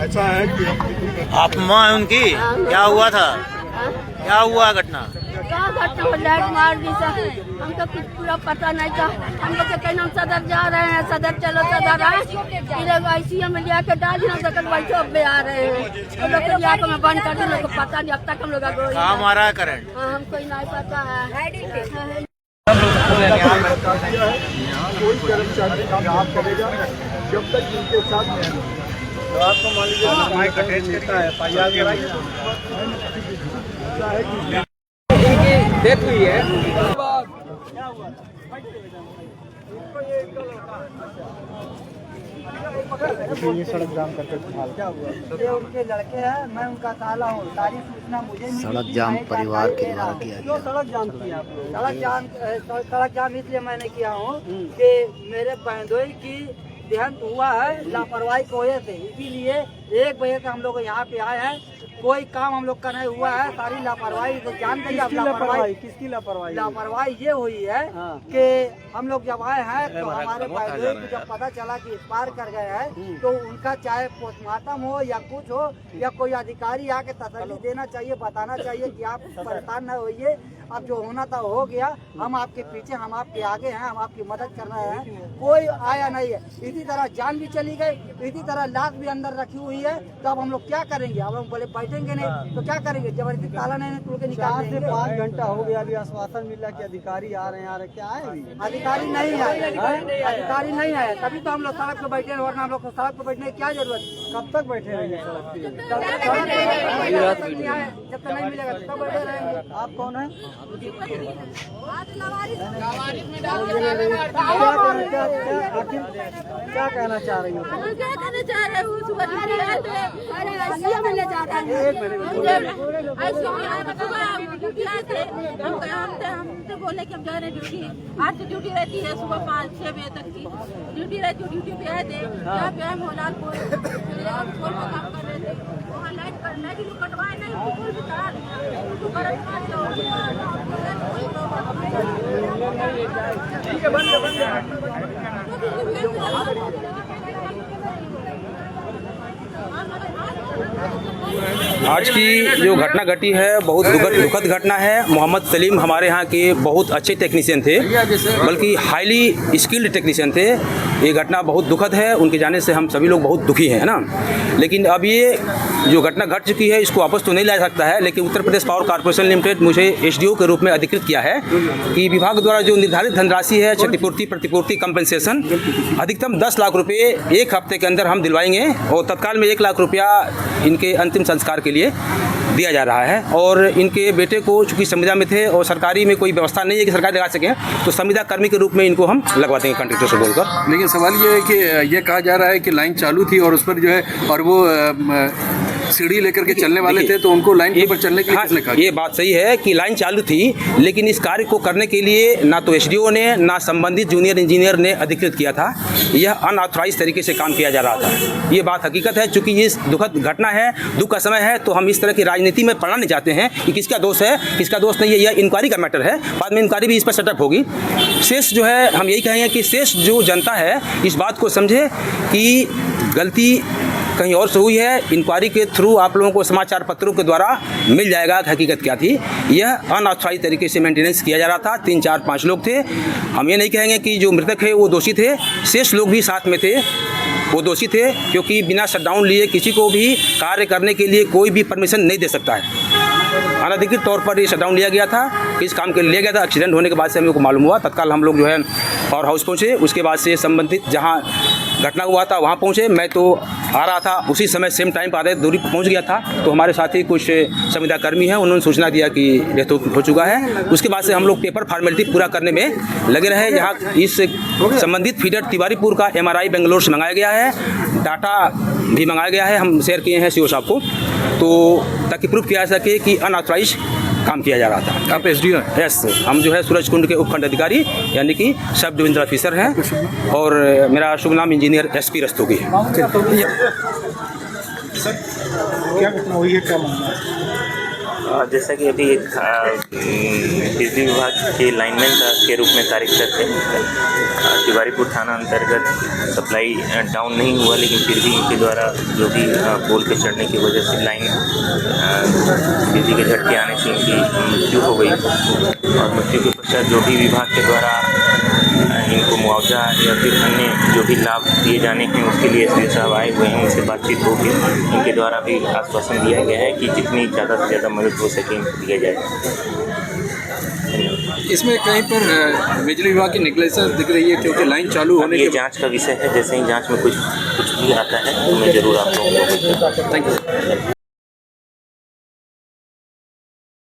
ऐसा है कि अपमान है उनकी। क्या हुआ था, क्या हुआ घटना? क्या घटना? लाइट मार दी सर, हमको कुछ पूरा पता नहीं था। हम लोग कहते हम सदर जा रहे हैं, सदर चलो सदर आए, ICU में लिया के डाल दिया, सकल वैसे अब आ रहे हैं। हम लोग को लिया के मैं बंद कर दी, लोग को पता नहीं, अब तक हम लोग कहाँ मारा है करंट? हमको नहीं पता है। कोई कर्मचारी काम करेगा जब तक इनके साथ तो आपको मान लीजिए माइक अटैच करता है, डेथ हुई है। ये सड़क जाम करके क्या हुआ? ये उनके लड़के हैं, मैं उनका साला हूँ। सारी सूचना मुझे मिली। सड़क जाम परिवार के द्वारा किया क्यों गया। सड़क जाम किया आप लोग? सड़क जाम इसलिए मैंने किया हूँ कि मेरे बहनोई की देहांत हुआ है लापरवाही की वजह से। इसीलिए 1 बजे से हम लोग यहाँ पे आए हैं। कोई काम हम लोग का नहीं हुआ है, सारी लापरवाही से जानते हैं। लापरवाही किसकी लापरवाही? लापरवाही ये हुई है कि हम लोग जब आए हैं तो हमारे बहनोई को जब पता चला कि एक्सपायर कर गए हैं तो उनका चाहे पोस्टमार्टम हो या कुछ हो या कोई अधिकारी आके तसल्ली देना चाहिए, बताना चाहिए कि आप परेशान न होइए, अब जो होना था हो गया, हम आपके पीछे, हम आपके आगे हैं, हम आपकी मदद कर रहे हैं। कोई आया नहीं है। इसी तरह जान भी चली गई, इसी तरह लाश भी अंदर रखी हुई है। तो अब हम लोग क्या करेंगे? अब हम बोले बैठेंगे नहीं तो क्या करेंगे? जबरदस्ती ताला नहीं तोड़ के निकाल देंगे। 5 घंटा हो गया, अभी आश्वासन मिला कि अधिकारी आ रहे हैं, क्या आए? अधिकारी नहीं आए, अधिकारी नहीं आए, तभी तो हम लोग सड़क पे बैठे हैं, वरना हम लोग को सड़क पे बैठने की क्या जरूरत? कब तक बैठे रहेंगे सड़क पे? जब तक नहीं मिलेगा तब बैठे रहेंगे। आप कौन है? क्या कहना चाह रही हो? क्या कहना चाह रहे हो? हमसे बोले कि हम जा रहे हैं ड्यूटी। आज तो ड्यूटी रहती है सुबह 5-6 बजे तक की ड्यूटी रहती है। ड्यूटी पे आए थे, यहाँ पे हम होलालपुर काम कर रहे थे। वहाँ लाइट कटवाए नहीं, बिल्कुल भी करा ठीक है, बंद आज की जो घटना घटी है बहुत दुखद घटना है। मोहम्मद सलीम हमारे यहाँ के बहुत अच्छे टेक्नीशियन थे, बल्कि हाईली स्किल्ड टेक्नीशियन थे। ये घटना बहुत दुखद है, उनके जाने से हम सभी लोग बहुत दुखी हैं, है ना। लेकिन अब ये जो घटना घट चुकी है इसको वापस तो नहीं ला सकता है, लेकिन Uttar Pradesh power corporation limited मुझे SDO के रूप में अधिकृत किया है कि विभाग द्वारा जो निर्धारित धनराशि है क्षतिपूर्ति प्रतिपूर्ति कंपनसेशन अधिकतम 10 लाख रुपये 1 हफ्ते के अंदर हम दिलवाएंगे और तत्काल में 1 लाख रुपया इनके अंतिम संस्कार के लिए दिया जा रहा है। और इनके बेटे को चूँकि संविदा में थे और सरकारी में कोई व्यवस्था नहीं है कि सरकारी लगा सकें, तो संविदा कर्मी के रूप में इनको हम लगवा देंगे कंट्रेक्टर से बोलकर। लेकिन सवाल ये है कि ये कहा जा रहा है कि लाइन चालू थी और उस पर जो है और वो सीढ़ी लेकर के चलने वाले थे, तो उनको लाइन के ऊपर चलने के लिए किसने कहा? ये बात सही है कि लाइन चालू थी, लेकिन इस कार्य को करने के लिए ना तो SDO ने ना संबंधित जूनियर इंजीनियर ने अधिकृत किया था। यह अनऑथराइज तरीके से काम किया जा रहा था। ये बात हकीकत है। चूँकि ये दुखद घटना है, दुख का समय है, तो हम इस तरह की राजनीति में पढ़ना नहीं चाहते हैं कि किसका दोष है किसका दोष नहीं है। यह इंक्वायरी का मैटर है, बाद में इंक्वायरी भी इस पर सेटअप होगी। शेष जो है हम यही कहेंगे कि शेष जो जनता है इस बात को समझे कि गलती कहीं और से हुई है। इंक्वायरी के थ्रू आप लोगों को समाचार पत्रों के द्वारा मिल जाएगा कि हकीकत क्या थी। यह अनऑथराइज तरीके से मेंटेनेंस किया जा रहा था। 3, 4, 5 लोग थे। हम ये नहीं कहेंगे कि जो मृतक है वो दोषी थे, शेष लोग भी साथ में थे, वो दोषी थे, क्योंकि बिना शटडाउन लिए किसी को भी कार्य करने के लिए कोई भी परमिशन नहीं दे सकता है। अनधिकृत तौर पर ये शटडाउन लिया गया था, इस काम के लिए लिया गया था। एक्सीडेंट होने के बाद से हम लोग को मालूम हुआ, तत्काल हम लोग जो है पावर हाउस पहुँचे। उसके बाद से संबंधित जहाँ घटना हुआ था वहाँ पहुँचे। मैं तो आ रहा था, उसी समय सेम टाइम पर आधे दूरी पहुँच गया था, तो हमारे साथी कुछ संविदा कर्मी हैं, उन्होंने सूचना दिया कि डेथ हो चुका है। उसके बाद से हम लोग पेपर फॉर्मेलिटी पूरा करने में लगे रहे। यहाँ इस संबंधित फीडर तिवारीपुर का MRI बेंगलोर से मंगाया गया है, डाटा भी मंगाया गया है, हम शेयर किए हैं CO साहब को, तो ताकि प्रूफ किया जा सके कि अनऑथराइज काम किया जा रहा था। आप SDO हैं? यस, हम जो है सूरज कुंड के उपखंड अधिकारी यानी कि सब डिविजनल ऑफिसर हैं, और मेरा शुभ नाम इंजीनियर SP रस्तोगी है। सर क्या घटना हुई है, क्या मामला है? जैसा कि अभी एक बिजली विभाग के लाइनमैन के रूप में कार्य करते हैं, तिवारीपुर थाना अंतर्गत सप्लाई डाउन नहीं हुआ, लेकिन फिर भी इनके द्वारा जो भी पोल पे चढ़ने की वजह से लाइन बिजली के झटके आने से इनकी मृत्यु हो गई। और मृत्यु के पश्चात जो भी विभाग के द्वारा इनको मुआवजा या फिर अन्य जो भी लाभ दिए जाने हैं उसके लिए एसडीओ साहब आए हुए हैं, उनसे बातचीत होगी। इनके द्वारा भी आश्वासन दिया गया है कि जितनी ज़्यादा से ज़्यादा मदद हो सके इनको दिया जाए। इसमें कहीं पर बिजली विभाग की नेग्लिजेंस दिख रही है, क्योंकि लाइन चालू होने ये के जांच का विषय है। जैसे ही जांच में कुछ भी आता है तो मैं ज़रूर आप लोगों को थैंक यू।